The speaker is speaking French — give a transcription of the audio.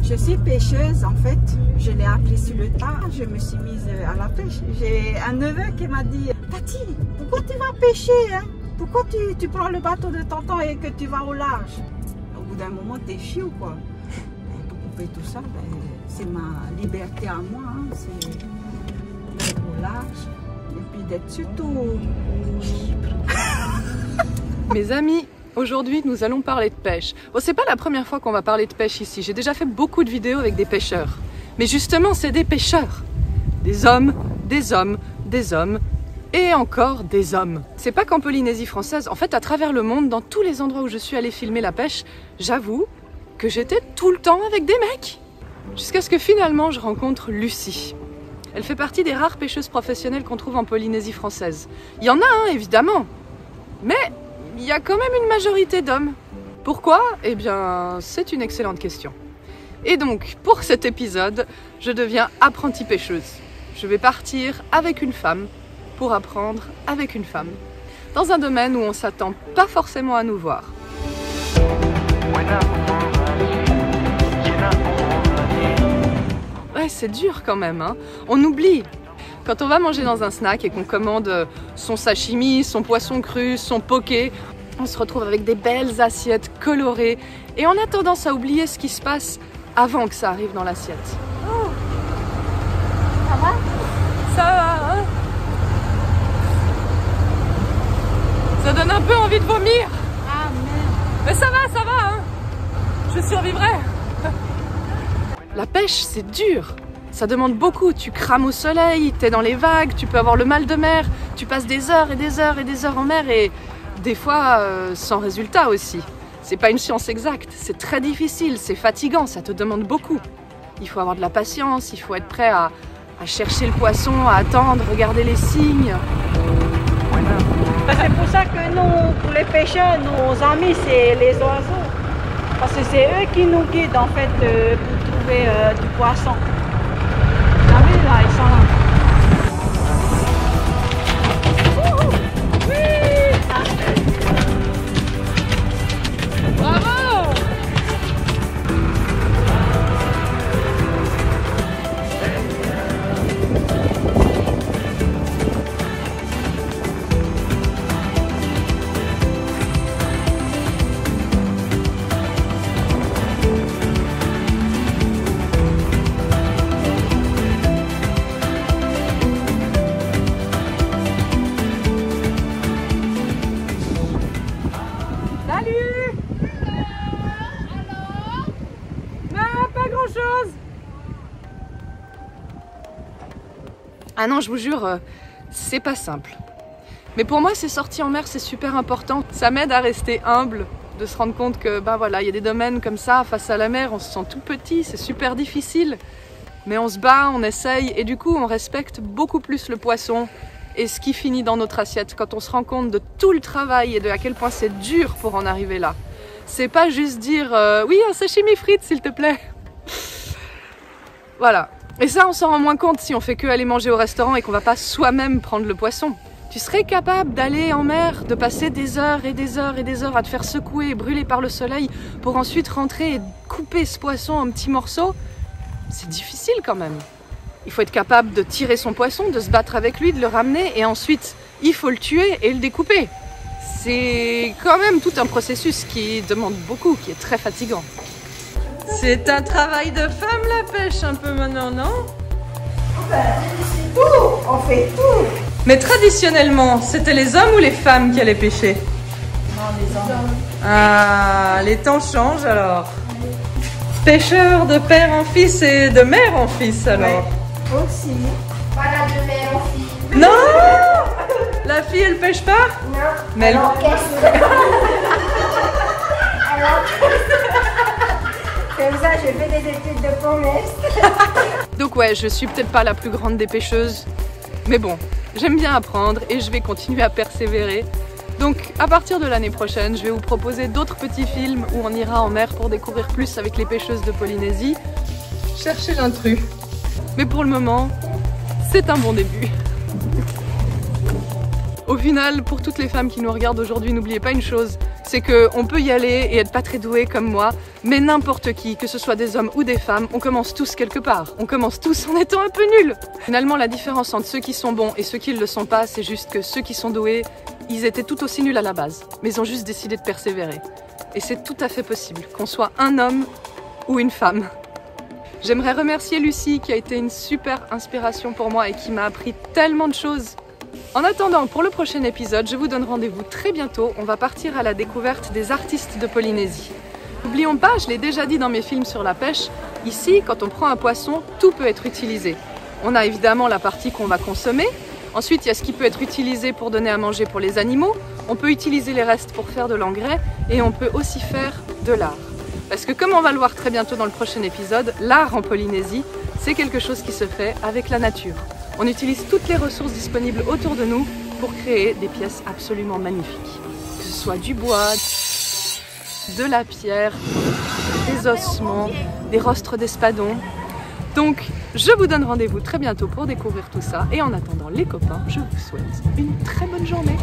Je suis pêcheuse en fait, je l'ai appris sur le tas, je me suis mise à la pêche. J'ai un neveu qui m'a dit « Tati, pourquoi tu vas pêcher hein? Pourquoi tu prends le bateau de tonton et que tu vas au large ?» Au bout d'un moment, t'es fiou quoi. Pour couper tout ça, c'est ma liberté à moi, hein. C'est d'être au large et puis d'être surtout libre. Mes amis, aujourd'hui nous allons parler de pêche. Bon, c'est pas la première fois qu'on va parler de pêche ici, j'ai déjà fait beaucoup de vidéos avec des pêcheurs. Mais justement, c'est des pêcheurs. Des hommes, des hommes, des hommes et encore des hommes. C'est pas qu'en Polynésie française, en fait à travers le monde, dans tous les endroits où je suis allée filmer la pêche, j'avoue que j'étais tout le temps avec des mecs. Jusqu'à ce que finalement je rencontre Lucie. Elle fait partie des rares pêcheuses professionnelles qu'on trouve en Polynésie française. Il y en a, hein, évidemment. Mais il y a quand même une majorité d'hommes. Pourquoi? Eh bien, c'est une excellente question. Et donc, pour cet épisode, je deviens apprentie pêcheuse. Je vais partir avec une femme pour apprendre avec une femme. Dans un domaine où on ne s'attend pas forcément à nous voir. Ouais, c'est dur quand même, hein. On oublie. Quand on va manger dans un snack et qu'on commande son sashimi, son poisson cru, son poké, on se retrouve avec des belles assiettes colorées et on a tendance à oublier ce qui se passe avant que ça arrive dans l'assiette. Oh. Ça va? Ça va, hein? Ça donne un peu envie de vomir. Ah merde. Mais ça va, hein? Je survivrai. La pêche, c'est dur. Ça demande beaucoup, tu crames au soleil, t'es dans les vagues, tu peux avoir le mal de mer, tu passes des heures et des heures et des heures en mer et des fois sans résultat aussi. C'est pas une science exacte, c'est très difficile, c'est fatigant, ça te demande beaucoup. Il faut avoir de la patience, il faut être prêt à chercher le poisson, à attendre, regarder les signes. C'est pour ça que nous, pour les pêcheurs, nos amis, c'est les oiseaux. Parce que c'est eux qui nous guident en fait pour trouver du poisson. Là, ils sont là. Oui! Bravo! Ah non, je vous jure, c'est pas simple. Mais pour moi, ces sorties en mer, c'est super important. Ça m'aide à rester humble, de se rendre compte que, bah voilà, il y a des domaines comme ça, face à la mer, on se sent tout petit, c'est super difficile. Mais on se bat, on essaye, et du coup, on respecte beaucoup plus le poisson et ce qui finit dans notre assiette quand on se rend compte de tout le travail et de à quel point c'est dur pour en arriver là. C'est pas juste dire oui, un sashimi frites, s'il te plaît. Voilà. Et ça, on s'en rend moins compte si on fait que aller manger au restaurant et qu'on va pas soi-même prendre le poisson. Tu serais capable d'aller en mer, de passer des heures et des heures et des heures à te faire secouer et brûler par le soleil pour ensuite rentrer et couper ce poisson en petits morceaux? C'est difficile quand même. Il faut être capable de tirer son poisson, de se battre avec lui, de le ramener et ensuite il faut le tuer et le découper. C'est quand même tout un processus qui demande beaucoup, qui est très fatigant. C'est un travail de femme la pêche un peu maintenant, non? C'est tout, on fait tout. Mais traditionnellement, c'était les hommes ou les femmes qui allaient pêcher? Non, les hommes. Ah, les temps changent alors. Pêcheur de père en fils et de mère en fils alors. Ouais, aussi. Voilà, de mère en fille. Non! La fille elle pêche pas? Non. Mais elle... Comme ça, je fais des études de commerce. Donc ouais, je suis peut-être pas la plus grande des pêcheuses, mais bon, j'aime bien apprendre et je vais continuer à persévérer. Donc à partir de l'année prochaine, je vais vous proposer d'autres petits films où on ira en mer pour découvrir plus avec les pêcheuses de Polynésie. Chercher l'intrus. Mais pour le moment, c'est un bon début. Au final, pour toutes les femmes qui nous regardent aujourd'hui, n'oubliez pas une chose, c'est qu'on peut y aller et être pas très doué comme moi, Mais n'importe qui, que ce soit des hommes ou des femmes, on commence tous quelque part. On commence tous en étant un peu nuls. Finalement, la différence entre ceux qui sont bons et ceux qui ne le sont pas, c'est juste que ceux qui sont doués, ils étaient tout aussi nuls à la base. Mais ils ont juste décidé de persévérer. Et c'est tout à fait possible, qu'on soit un homme ou une femme. J'aimerais remercier Lucie qui a été une super inspiration pour moi et qui m'a appris tellement de choses. En attendant, pour le prochain épisode, je vous donne rendez-vous très bientôt. On va partir à la découverte des artistes de Polynésie. N'oublions pas, je l'ai déjà dit dans mes films sur la pêche, ici, quand on prend un poisson, tout peut être utilisé. On a évidemment la partie qu'on va consommer. Ensuite, il y a ce qui peut être utilisé pour donner à manger pour les animaux. On peut utiliser les restes pour faire de l'engrais et on peut aussi faire de l'art. Parce que comme on va le voir très bientôt dans le prochain épisode, l'art en Polynésie, c'est quelque chose qui se fait avec la nature. On utilise toutes les ressources disponibles autour de nous pour créer des pièces absolument magnifiques. Que ce soit du bois, de la pierre, des ossements, des rostres d'espadons. Donc, je vous donne rendez-vous très bientôt pour découvrir tout ça. Et en attendant, les copains, je vous souhaite une très bonne journée.